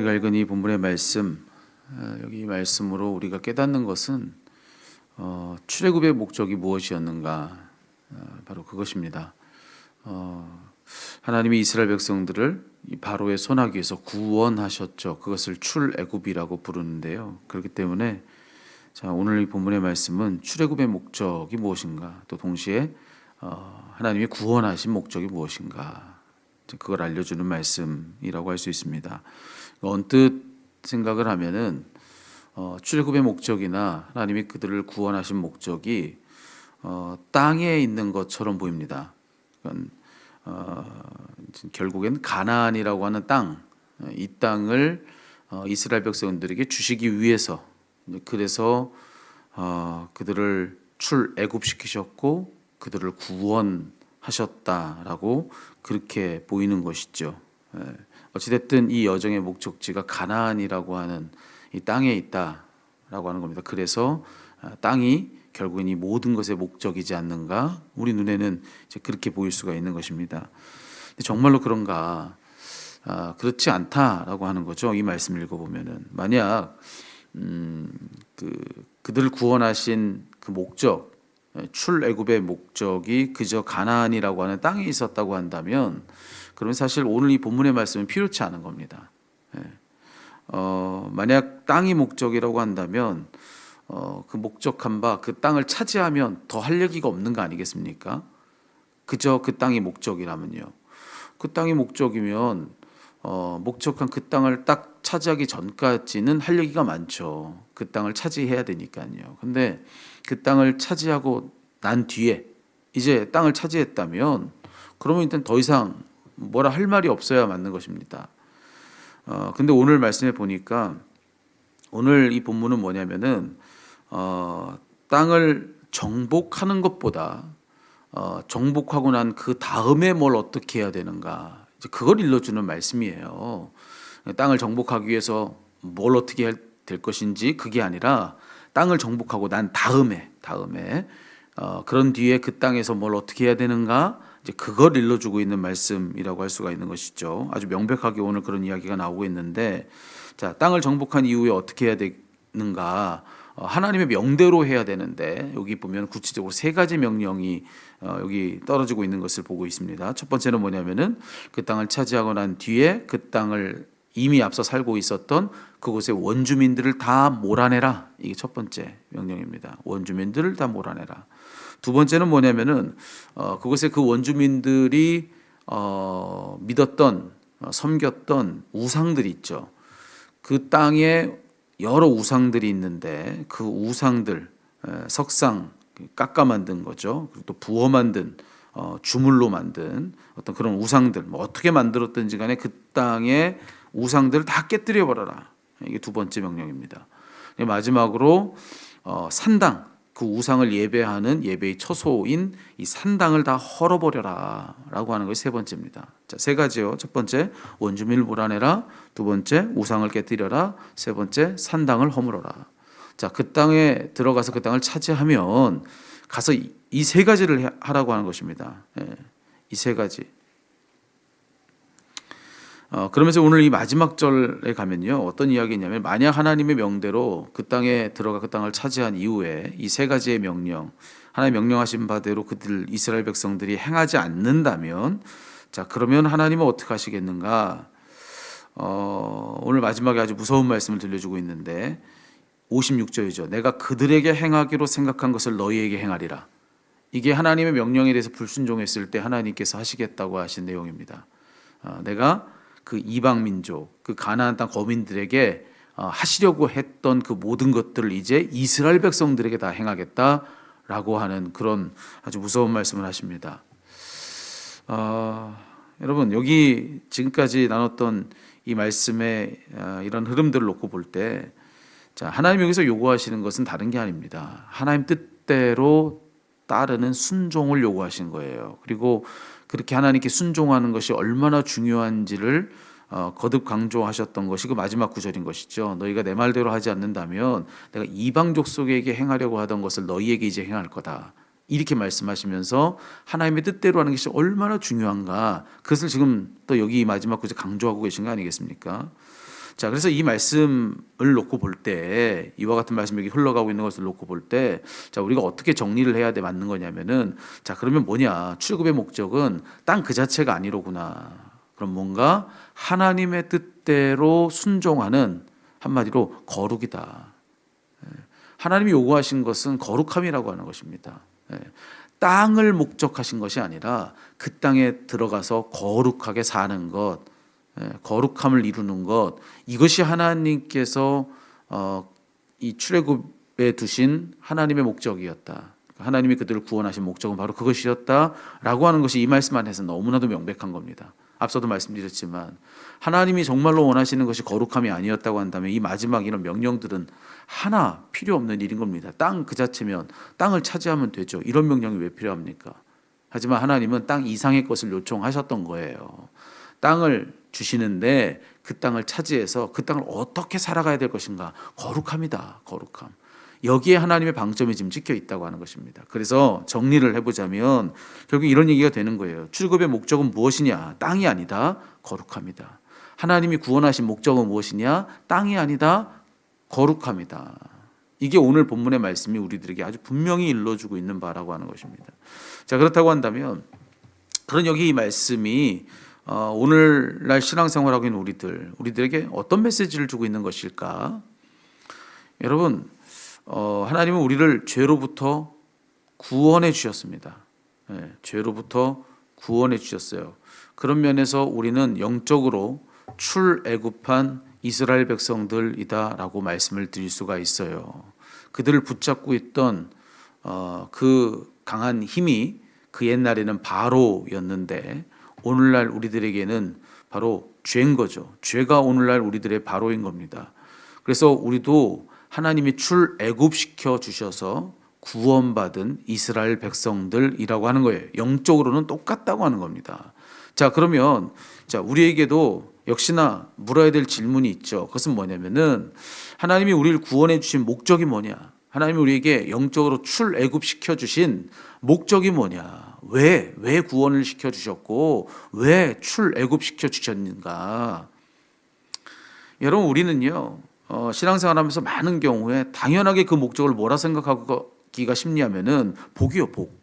우리가 읽은 이 본문의 말씀, 여기 말씀으로 우리가 깨닫는 것은 출애굽의 목적이 무엇이었는가, 바로 그것입니다. 하나님이 이스라엘 백성들을 이 바로의 손아귀에서 구원하셨죠. 그것을 출애굽이라고 부르는데요. 그렇기 때문에 오늘 이 본문의 말씀은 출애굽의 목적이 무엇인가, 또 동시에 하나님이 구원하신 목적이 무엇인가, 그걸 알려주는 말씀이라고 할 수 있습니다. 언뜻 생각을 하면은 출애굽의 목적이나 하나님이 그들을 구원하신 목적이 땅에 있는 것처럼 보입니다. 그러니까 결국엔 가나안이라고 하는 땅, 이 땅을 이스라엘 백성들에게 주시기 위해서, 그래서 그들을 출애굽시키셨고 그들을 구원하셨다라고 그렇게 보이는 것이죠. 어찌됐든 이 여정의 목적지가 가나안이라고 하는 이 땅에 있다라고 하는 겁니다. 그래서 땅이 결국은 이 모든 것의 목적이지 않는가, 우리 눈에는 이제 그렇게 보일 수가 있는 것입니다. 근데 정말로 그런가? 그렇지 않다라고 하는 거죠. 이 말씀을 읽어보면은, 만약 그들을 구원하신 그 목적, 출애굽의 목적이 그저 가나안이라고 하는 땅에 있었다고 한다면, 그러면 사실 오늘 이 본문의 말씀은 필요치 않은 겁니다. 만약 땅이 목적이라고 한다면 그 목적한 바 그 땅을 차지하면 더 할 얘기가 없는 거 아니겠습니까? 그저 그 땅이 목적이라면요. 그 땅이 목적이면 목적한 그 땅을 딱 차지하기 전까지는 할 얘기가 많죠. 그 땅을 차지해야 되니까요. 근데 그 땅을 차지하고 난 뒤에 이제 땅을 차지했다면, 그러면 일단 더 이상 뭐라 할 말이 없어야 맞는 것입니다. 근데 오늘 말씀해 보니까, 오늘 이 본문은 뭐냐면은 땅을 정복하는 것보다 정복하고 난 그 다음에 뭘 어떻게 해야 되는가, 이제 그걸 일러주는 말씀이에요. 땅을 정복하기 위해서 뭘 어떻게 해야 될 것인지 그게 아니라, 땅을 정복하고 난 다음에 그런 뒤에 그 땅에서 뭘 어떻게 해야 되는가, 이제 그걸 일러주고 있는 말씀이라고 할 수가 있는 것이죠. 아주 명백하게 오늘 그런 이야기가 나오고 있는데, 자, 땅을 정복한 이후에 어떻게 해야 되는가, 하나님의 명대로 해야 되는데, 여기 보면 구체적으로 세 가지 명령이 여기 떨어지고 있는 것을 보고 있습니다. 첫 번째는 뭐냐면은, 그 땅을 차지하고 난 뒤에 그 땅을 이미 앞서 살고 있었던 그곳의 원주민들을 다 몰아내라. 이게 첫 번째 명령입니다. 원주민들을 다 몰아내라. 두 번째는 뭐냐면은 그곳에 그 원주민들이 믿었던, 섬겼던 우상들이 있죠. 그 땅에 여러 우상들이 있는데, 그 우상들, 석상 깎아 만든 거죠. 그리고 또 부어 만든, 주물로 만든 어떤 그런 우상들, 뭐 어떻게 만들었든지 간에 그 땅의 우상들을 다 깨뜨려 버려라. 이게 두 번째 명령입니다. 마지막으로 산당, 그 우상을 예배하는 예배의 처소인 이 산당을 다 헐어버려라 라고 하는 것이 세 번째입니다. 자, 세 가지요. 첫 번째, 원주민을 몰아내라. 두 번째, 우상을 깨뜨려라. 세 번째, 산당을 허물어라. 자, 그 땅에 들어가서 그 땅을 차지하면 가서 이 세 가지를 하라고 하는 것입니다. 이 세 가지. 그러면서 오늘 이 마지막 절에 가면요, 어떤 이야기냐면, 만약 하나님의 명대로 그 땅에 들어가 그 땅을 차지한 이후에 이 세 가지의 명령, 하나님 명령하신 바대로 그들 이스라엘 백성들이 행하지 않는다면, 자, 그러면 하나님은 어떻게 하시겠는가? 오늘 마지막에 아주 무서운 말씀을 들려주고 있는데, 56절이죠. 내가 그들에게 행하기로 생각한 것을 너희에게 행하리라. 이게 하나님의 명령에 대해서 불순종했을 때 하나님께서 하시겠다고 하신 내용입니다. 내가 그 이방 민족, 그 가나안 땅 거민들에게 하시려고 했던 그 모든 것들을 이제 이스라엘 백성들에게 다 행하겠다라고 하는 그런 아주 무서운 말씀을 하십니다. 여러분, 여기 지금까지 나눴던 이 말씀의 이런 흐름들을 놓고 볼 때, 자, 하나님 여기서 요구하시는 것은 다른 게 아닙니다. 하나님 뜻대로 따르는 순종을 요구하신 거예요. 그리고 그렇게 하나님께 순종하는 것이 얼마나 중요한지를 거듭 강조하셨던 것이 그 마지막 구절인 것이죠. 너희가 내 말대로 하지 않는다면 내가 이방 족속에게 행하려고 하던 것을 너희에게 이제 행할 거다. 이렇게 말씀하시면서 하나님의 뜻대로 하는 것이 얼마나 중요한가, 그것을 지금 또 여기 마지막 구절 강조하고 계신 거 아니겠습니까? 자, 그래서 이 말씀을 놓고 볼 때, 이와 같은 말씀이 여기 흘러가고 있는 것을 놓고 볼 때, 자, 우리가 어떻게 정리를 해야 돼 맞는 거냐면은, 자, 그러면 뭐냐? 출애굽의 목적은 땅 그 자체가 아니로구나. 그럼 뭔가 하나님의 뜻대로 순종하는, 한마디로 거룩이다. 하나님이 요구하신 것은 거룩함이라고 하는 것입니다. 땅을 목적하신 것이 아니라 그 땅에 들어가서 거룩하게 사는 것, 거룩함을 이루는 것, 이것이 하나님께서 이 출애굽에 두신 하나님의 목적이었다. 하나님이 그들을 구원하신 목적은 바로 그것이었다라고 하는 것이 이 말씀 안에서 너무나도 명백한 겁니다. 앞서도 말씀드렸지만 하나님이 정말로 원하시는 것이 거룩함이 아니었다고 한다면 이 마지막 이런 명령들은 하나 필요 없는 일인 겁니다. 땅 그 자체면 땅을 차지하면 되죠. 이런 명령이 왜 필요합니까? 하지만 하나님은 땅 이상의 것을 요청하셨던 거예요. 땅을 주시는데 그 땅을 차지해서 그 땅을 어떻게 살아가야 될 것인가? 거룩함이다. 거룩함. 여기에 하나님의 방점이 지금 찍혀 있다고 하는 것입니다. 그래서 정리를 해보자면 결국 이런 얘기가 되는 거예요. 출애굽의 목적은 무엇이냐? 땅이 아니다. 거룩함이다. 하나님이 구원하신 목적은 무엇이냐? 땅이 아니다. 거룩함이다. 이게 오늘 본문의 말씀이 우리들에게 아주 분명히 일러주고 있는 바라고 하는 것입니다. 자, 그렇다고 한다면 그런 여기 이 말씀이 오늘날 신앙생활하고 있는 우리들에게 어떤 메시지를 주고 있는 것일까? 여러분, 하나님은 우리를 죄로부터 구원해 주셨습니다. 죄로부터 구원해 주셨어요. 그런 면에서 우리는 영적으로 출애굽한 이스라엘 백성들이다라고 말씀을 드릴 수가 있어요. 그들을 붙잡고 있던 그 강한 힘이 그 옛날에는 바로였는데 오늘날 우리들에게는 바로 죄인 거죠. 죄가 오늘날 우리들의 바로인 겁니다. 그래서 우리도 하나님이 출애굽시켜 주셔서 구원받은 이스라엘 백성들이라고 하는 거예요. 영적으로는 똑같다고 하는 겁니다. 자, 그러면 우리에게도 역시나 물어야 될 질문이 있죠. 그것은 뭐냐면은 하나님이 우리를 구원해 주신 목적이 뭐냐? 하나님이 우리에게 영적으로 출애굽시켜 주신 목적이 뭐냐? 왜 구원을 시켜 주셨고 왜 출애굽시켜 주셨는가? 여러분, 우리는요 신앙생활하면서 많은 경우에 당연하게 그 목적을 뭐라 생각하기가 쉽냐면은 복이요, 복.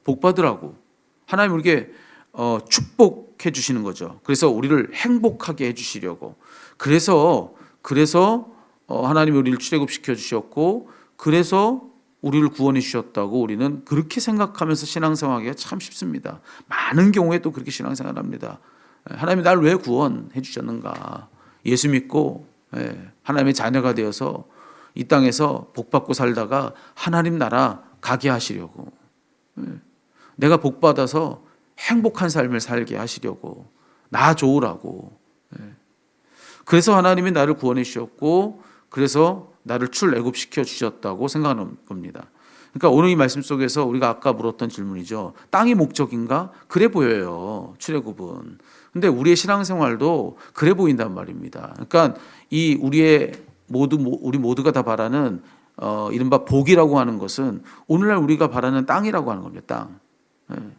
복 받으라고 하나님 우리에게 축복해 주시는 거죠. 그래서 우리를 행복하게 해주시려고. 그래서 하나님이 우리를 출애굽시켜 주셨고 그래서 우리를 구원해 주셨다고 우리는 그렇게 생각하면서 신앙생활하기가 참 쉽습니다. 많은 경우에 또 그렇게 신앙생활합니다. 하나님이 날 왜 구원해 주셨는가? 예수 믿고 하나님의 자녀가 되어서 이 땅에서 복 받고 살다가 하나님 나라 가게 하시려고, 내가 복 받아서 행복한 삶을 살게 하시려고, 나 좋으라고. 그래서 하나님이 나를 구원해 주셨고 그래서 나를 출애굽시켜 주셨다고 생각하는 겁니다. 그러니까 오늘 이 말씀 속에서 우리가 아까 물었던 질문이죠. 땅이 목적인가? 그래 보여요, 출애굽은. 근데 우리의 신앙생활도 그래 보인단 말입니다. 그러니까 우리 모두가 다 바라는 이른바 복이라고 하는 것은 오늘날 우리가 바라는 땅이라고 하는 겁니다. 땅.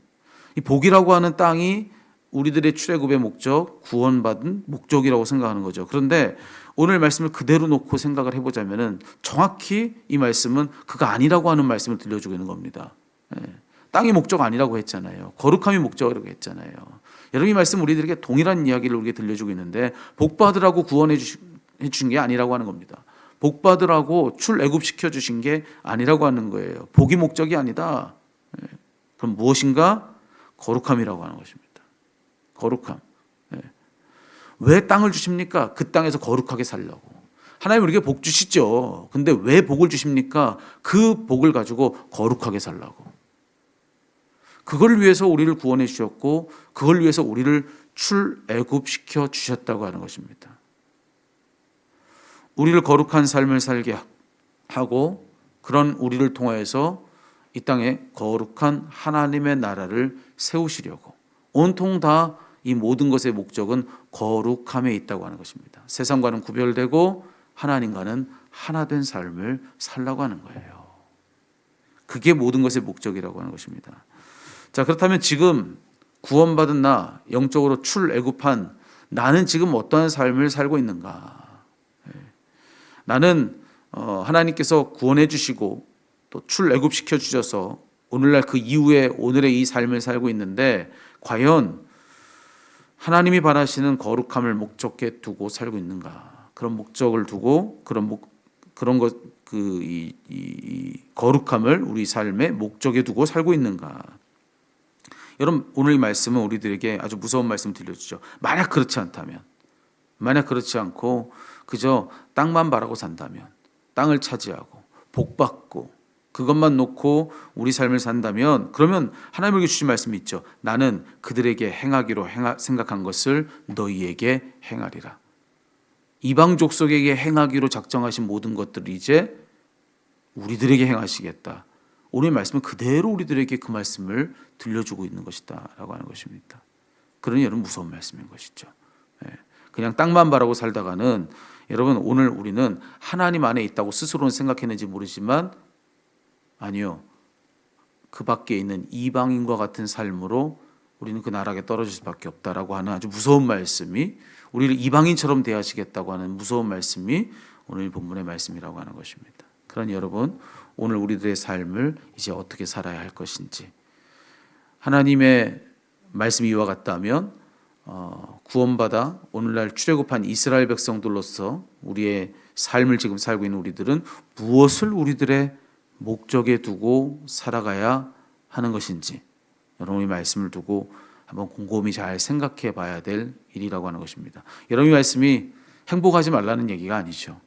이 복이라고 하는 땅이 우리들의 출애굽의 목적, 구원받은 목적이라고 생각하는 거죠. 그런데 오늘 말씀을 그대로 놓고 생각을 해보자면은 정확히 이 말씀은 그거 아니라고 하는 말씀을 들려주고 있는 겁니다. 땅이 목적 아니라고 했잖아요. 거룩함이 목적이라고 했잖아요. 여러분, 이 말씀 우리들에게 동일한 이야기를 우리에게 들려주고 있는데 복 받으라고 구원해 주신 게 아니라고 하는 겁니다. 복 받으라고 출애굽시켜 주신 게 아니라고 하는 거예요. 복이 목적이 아니다. 그럼 무엇인가? 거룩함이라고 하는 것입니다. 거룩함. 왜 땅을 주십니까? 그 땅에서 거룩하게 살려고. 하나님 우리에게 복 주시죠. 근데 왜 복을 주십니까? 그 복을 가지고 거룩하게 살라고. 그걸 위해서 우리를 구원해 주셨고 그걸 위해서 우리를 출애굽시켜 주셨다고 하는 것입니다. 우리를 거룩한 삶을 살게 하고 그런 우리를 통하여서 이 땅에 거룩한 하나님의 나라를 세우시려고. 온통 다 이 모든 것의 목적은 거룩함에 있다고 하는 것입니다. 세상과는 구별되고 하나님과는 하나 된 삶을 살라고 하는 거예요. 그게 모든 것의 목적이라고 하는 것입니다. 자, 그렇다면 지금 구원받은 나, 영적으로 출애굽한 나는 지금 어떠한 삶을 살고 있는가? 나는 하나님께서 구원해 주시고 또 출애굽시켜 주셔서 오늘날 그 이후에 오늘의 이 삶을 살고 있는데 과연 하나님이 바라시는 거룩함을 목적에 두고 살고 있는가? 그런 목적을 두고 그런 것 이 거룩함을 우리 삶의 목적에 두고 살고 있는가? 여러분, 오늘 이 말씀은 우리들에게 아주 무서운 말씀 들려주죠. 만약 그렇지 않고 그저 땅만 바라고 산다면, 땅을 차지하고 복받고 그것만 놓고 우리 삶을 산다면, 그러면 하나님에게 주신 말씀이 있죠. 나는 그들에게 행하기로 생각한 것을 너희에게 행하리라. 이방 족속에게 행하기로 작정하신 모든 것들을 이제 우리들에게 행하시겠다. 오늘 말씀은 그대로 우리들에게 그 말씀을 들려주고 있는 것이다 라고 하는 것입니다. 그러니 여러분, 무서운 말씀인 것이죠. 그냥 땅만 바라고 살다가는, 여러분, 오늘 우리는 하나님 안에 있다고 스스로는 생각했는지 모르지만 아니요, 그 밖에 있는 이방인과 같은 삶으로 우리는 그 나락에 떨어질 수밖에 없다라고 하는 아주 무서운 말씀이, 우리를 이방인처럼 대하시겠다고 하는 무서운 말씀이 오늘 본문의 말씀이라고 하는 것입니다. 그러니 여러분, 오늘 우리들의 삶을 이제 어떻게 살아야 할 것인지, 하나님의 말씀이 이와 같다면 구원받아 오늘날 출애굽한 이스라엘 백성들로서 우리의 삶을 지금 살고 있는 우리들은 무엇을 우리들의 목적에 두고 살아가야 하는 것인지, 여러분이 말씀을 두고 한번 곰곰이 잘 생각해 봐야 될 일이라고 하는 것입니다. 여러분의 말씀이 행복하지 말라는 얘기가 아니죠.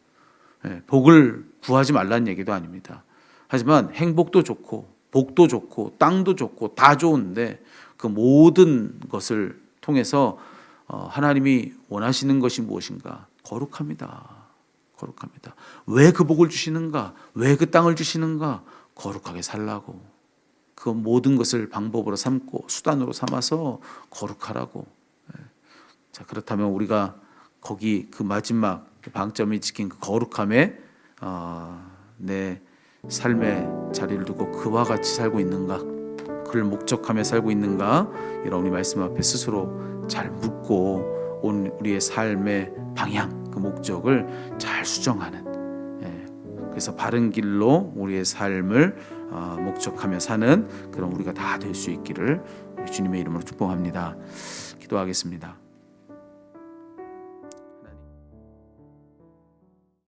복을 구하지 말라는 얘기도 아닙니다. 하지만 행복도 좋고 복도 좋고 땅도 좋고 다 좋은데 그 모든 것을 통해서 하나님이 원하시는 것이 무엇인가? 거룩합니다. 왜 그 복을 주시는가? 왜 그 땅을 주시는가? 거룩하게 살라고. 그 모든 것을 방법으로 삼고 수단으로 삼아서 거룩하라고. 자, 그렇다면 우리가 거기 그 마지막 방점이 찍힌 그 거룩함에 내 삶의 자리를 두고 그와 같이 살고 있는가? 그를 목적하며 살고 있는가? 여러분이 말씀 앞에 스스로 잘 묻고 우리의 삶의 방향, 그 목적을 잘 수정하는, 그래서 바른 길로 우리의 삶을 목적하며 사는 그런 우리가 다 될 수 있기를 주님의 이름으로 축복합니다. 기도하겠습니다.